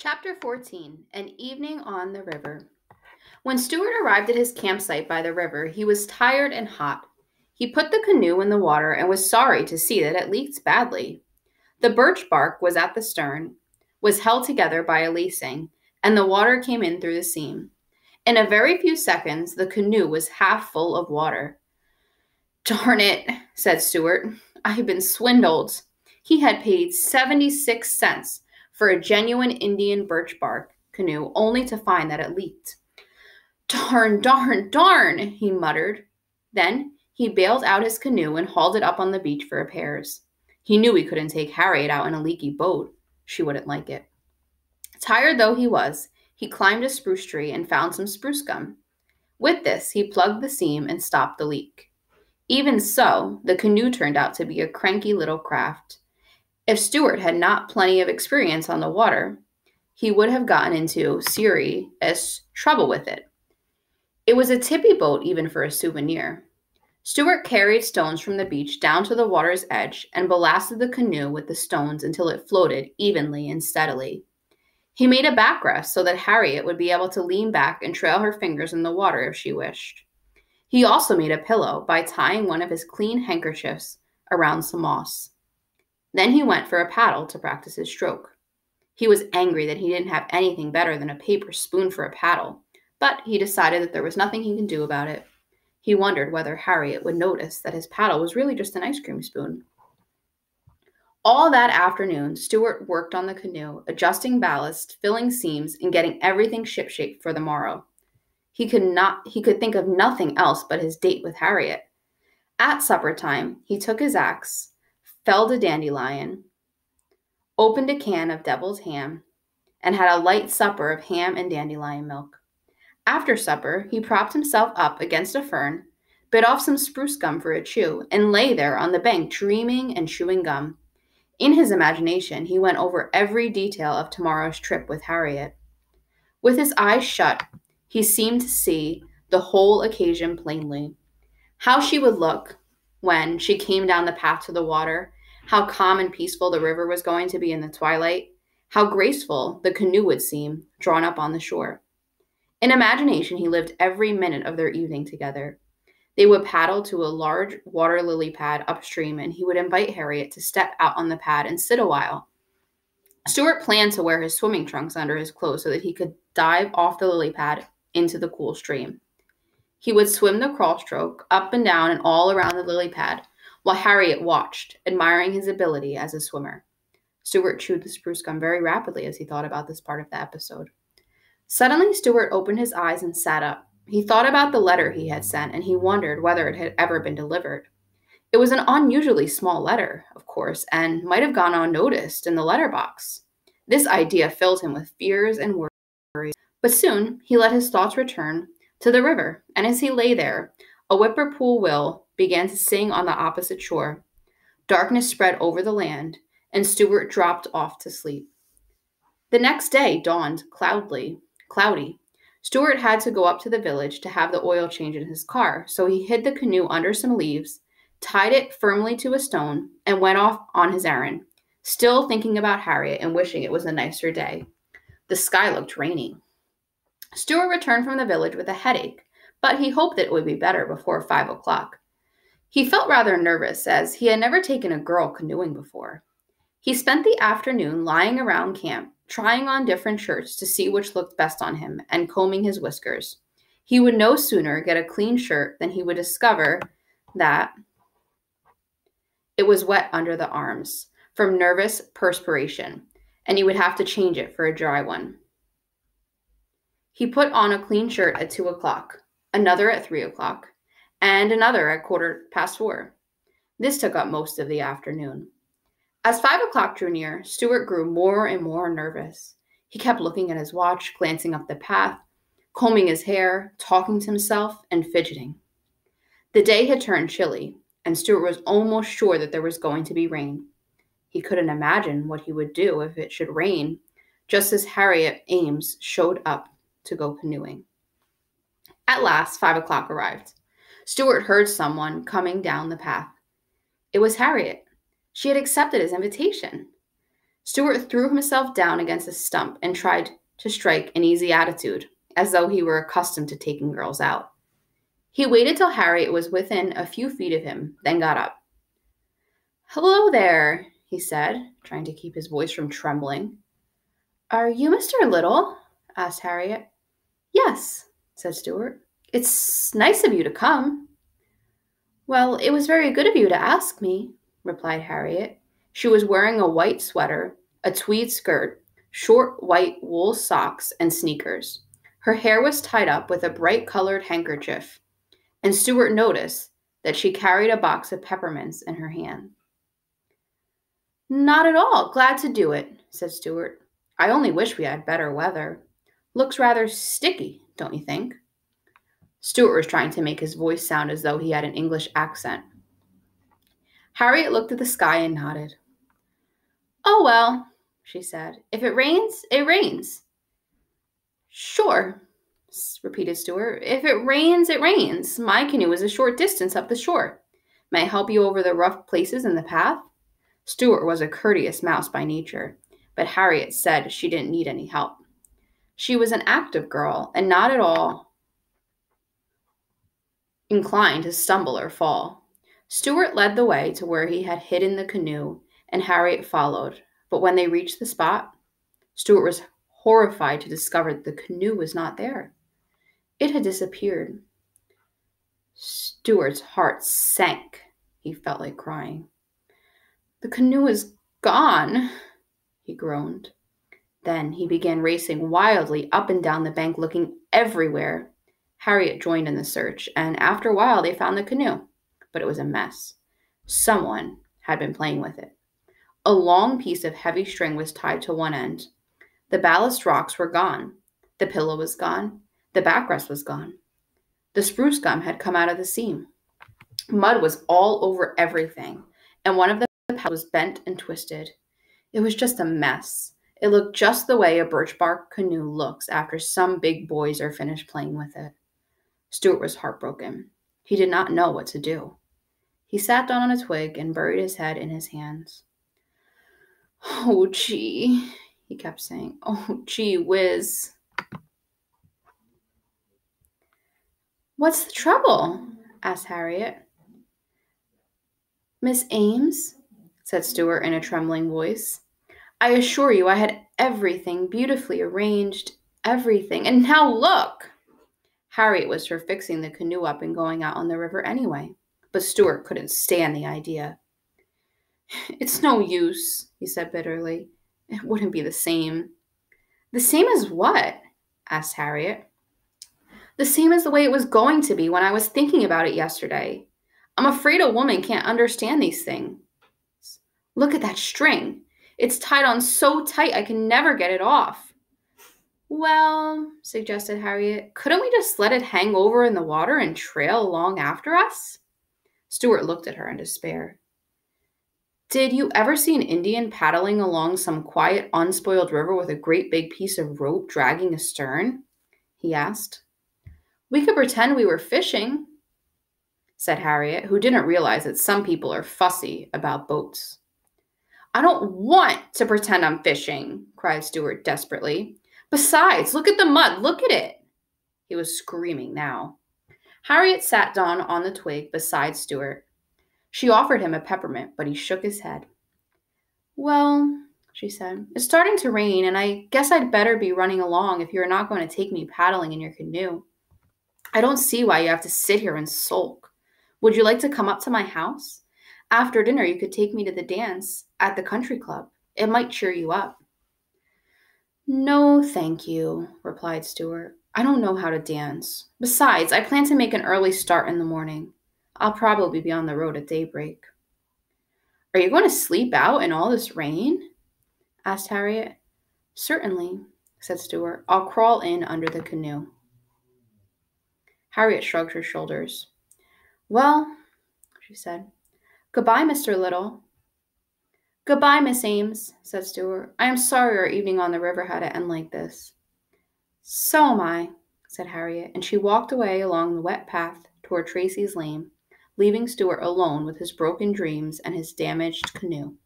Chapter 14, An Evening on the River. When Stuart arrived at his campsite by the river, he was tired and hot. He put the canoe in the water and was sorry to see that it leaked badly. The birch bark was at the stern, was held together by a lacing, and the water came in through the seam. In a very few seconds, the canoe was half full of water. "Darn it," said Stuart. "I've been swindled." He had paid 76 cents for a genuine Indian birch bark canoe, only to find that it leaked. "Darn, darn, darn," he muttered. Then he bailed out his canoe and hauled it up on the beach for repairs. He knew he couldn't take Harriet out in a leaky boat. She wouldn't like it. Tired though he was, he climbed a spruce tree and found some spruce gum. With this, he plugged the seam and stopped the leak. Even so, the canoe turned out to be a cranky little craft. If Stuart had not plenty of experience on the water, he would have gotten into serious trouble with it. It was a tippy boat even for a souvenir. Stuart carried stones from the beach down to the water's edge and blasted the canoe with the stones until it floated evenly and steadily. He made a backrest so that Harriet would be able to lean back and trail her fingers in the water if she wished. He also made a pillow by tying one of his clean handkerchiefs around some moss. Then he went for a paddle to practice his stroke. He was angry that he didn't have anything better than a paper spoon for a paddle, but he decided that there was nothing he could do about it. He wondered whether Harriet would notice that his paddle was really just an ice cream spoon. All that afternoon, Stuart worked on the canoe, adjusting ballast, filling seams, and getting everything shipshape for the morrow. He could think of nothing else but his date with Harriet. At supper time, he took his axe, felled a dandelion, opened a can of deviled ham, and had a light supper of ham and dandelion milk. After supper, he propped himself up against a fern, bit off some spruce gum for a chew, and lay there on the bank dreaming and chewing gum. In his imagination, he went over every detail of tomorrow's trip with Harriet. With his eyes shut, he seemed to see the whole occasion plainly. How she would look when she came down the path to the water, how calm and peaceful the river was going to be in the twilight, how graceful the canoe would seem drawn up on the shore. In imagination, he lived every minute of their evening together. They would paddle to a large water lily pad upstream, and he would invite Harriet to step out on the pad and sit a while. Stuart planned to wear his swimming trunks under his clothes so that he could dive off the lily pad into the cool stream. He would swim the crawl stroke up and down and all around the lily pad, while Harriet watched, admiring his ability as a swimmer. Stuart chewed the spruce gum very rapidly as he thought about this part of the episode. Suddenly, Stuart opened his eyes and sat up. He thought about the letter he had sent, and he wondered whether it had ever been delivered. It was an unusually small letter, of course, and might have gone unnoticed in the letterbox. This idea filled him with fears and worries. But soon, he let his thoughts return to the river, and as he lay there, a whippoorwill began to sing on the opposite shore. Darkness spread over the land, and Stuart dropped off to sleep. The next day dawned cloudy. Stuart had to go up to the village to have the oil change in his car, so he hid the canoe under some leaves, tied it firmly to a stone, and went off on his errand, still thinking about Harriet and wishing it was a nicer day. The sky looked rainy. Stuart returned from the village with a headache, but he hoped that it would be better before 5 o'clock. He felt rather nervous, as he had never taken a girl canoeing before. He spent the afternoon lying around camp, trying on different shirts to see which looked best on him, and combing his whiskers. He would no sooner get a clean shirt than he would discover that it was wet under the arms from nervous perspiration, and he would have to change it for a dry one. He put on a clean shirt at 2 o'clock, another at 3 o'clock, and another at 4:15. This took up most of the afternoon. As 5 o'clock drew near, Stuart grew more and more nervous. He kept looking at his watch, glancing up the path, combing his hair, talking to himself, and fidgeting. The day had turned chilly, and Stuart was almost sure that there was going to be rain. He couldn't imagine what he would do if it should rain, just as Harriet Ames showed up to go canoeing. At last, 5 o'clock arrived. Stuart heard someone coming down the path. It was Harriet. She had accepted his invitation. Stuart threw himself down against a stump and tried to strike an easy attitude, as though he were accustomed to taking girls out. He waited till Harriet was within a few feet of him, then got up. "Hello there," he said, trying to keep his voice from trembling. "Are you Mr. Little?" asked Harriet. "Yes," said Stuart. "It's nice of you to come." "Well, it was very good of you to ask me," replied Harriet. She was wearing a white sweater, a tweed skirt, short white wool socks, and sneakers. Her hair was tied up with a bright-colored handkerchief, and Stuart noticed that she carried a box of peppermints in her hand. "Not at all. Glad to do it," said Stuart. "I only wish we had better weather. Looks rather sticky, don't you think?" Stuart was trying to make his voice sound as though he had an English accent. Harriet looked at the sky and nodded. "Oh, well," she said. "If it rains, it rains." "Sure," repeated Stuart. "If it rains, it rains. My canoe is a short distance up the shore. May I help you over the rough places in the path?" Stuart was a courteous mouse by nature, but Harriet said she didn't need any help. She was an active girl and not at all inclined to stumble or fall. Stuart led the way to where he had hidden the canoe, and Harriet followed. But when they reached the spot, Stuart was horrified to discover that the canoe was not there. It had disappeared. Stuart's heart sank. He felt like crying. "The canoe is gone," he groaned. Then he began racing wildly up and down the bank, looking everywhere. Harriet joined in the search, and after a while they found the canoe, but it was a mess. Someone had been playing with it. A long piece of heavy string was tied to one end. The ballast rocks were gone. The pillow was gone. The backrest was gone. The spruce gum had come out of the seam. Mud was all over everything, and one of the paddles was bent and twisted. It was just a mess. It looked just the way a birch bark canoe looks after some big boys are finished playing with it. Stuart was heartbroken. He did not know what to do. He sat down on a twig and buried his head in his hands. "Oh, gee," he kept saying. "Oh, gee whiz." "What's the trouble?" asked Harriet. "Miss Ames," said Stuart in a trembling voice, "I assure you I had everything beautifully arranged, everything, and now look!" Harriet was for fixing the canoe up and going out on the river anyway, but Stuart couldn't stand the idea. "It's no use," he said bitterly. "It wouldn't be the same." "The same as what?" asked Harriet. "The same as the way it was going to be when I was thinking about it yesterday. I'm afraid a woman can't understand these things. Look at that string. It's tied on so tight I can never get it off." "Well," suggested Harriet, "couldn't we just let it hang over in the water and trail along after us?" Stuart looked at her in despair. "Did you ever see an Indian paddling along some quiet, unspoiled river with a great big piece of rope dragging astern?" he asked. "We could pretend we were fishing," said Harriet, who didn't realize that some people are fussy about boats. "I don't want to pretend I'm fishing," cried Stuart desperately. "Besides, look at the mud, look at it." He was screaming now. Harriet sat down on the twig beside Stuart. She offered him a peppermint, but he shook his head. "Well," she said, "it's starting to rain, and I guess I'd better be running along if you're not going to take me paddling in your canoe. I don't see why you have to sit here and sulk. Would you like to come up to my house? After dinner, you could take me to the dance at the country club. It might cheer you up." "No, thank you," replied Stuart. "I don't know how to dance. Besides, I plan to make an early start in the morning. I'll probably be on the road at daybreak." "Are you going to sleep out in all this rain?" asked Harriet. "Certainly," said Stuart. "I'll crawl in under the canoe." Harriet shrugged her shoulders. "Well," she said, "goodbye, Mr. Little." "Goodbye, Miss Ames," said Stuart. "I am sorry our evening on the river had to end like this." "So am I," said Harriet, and she walked away along the wet path toward Tracy's Lane, leaving Stuart alone with his broken dreams and his damaged canoe.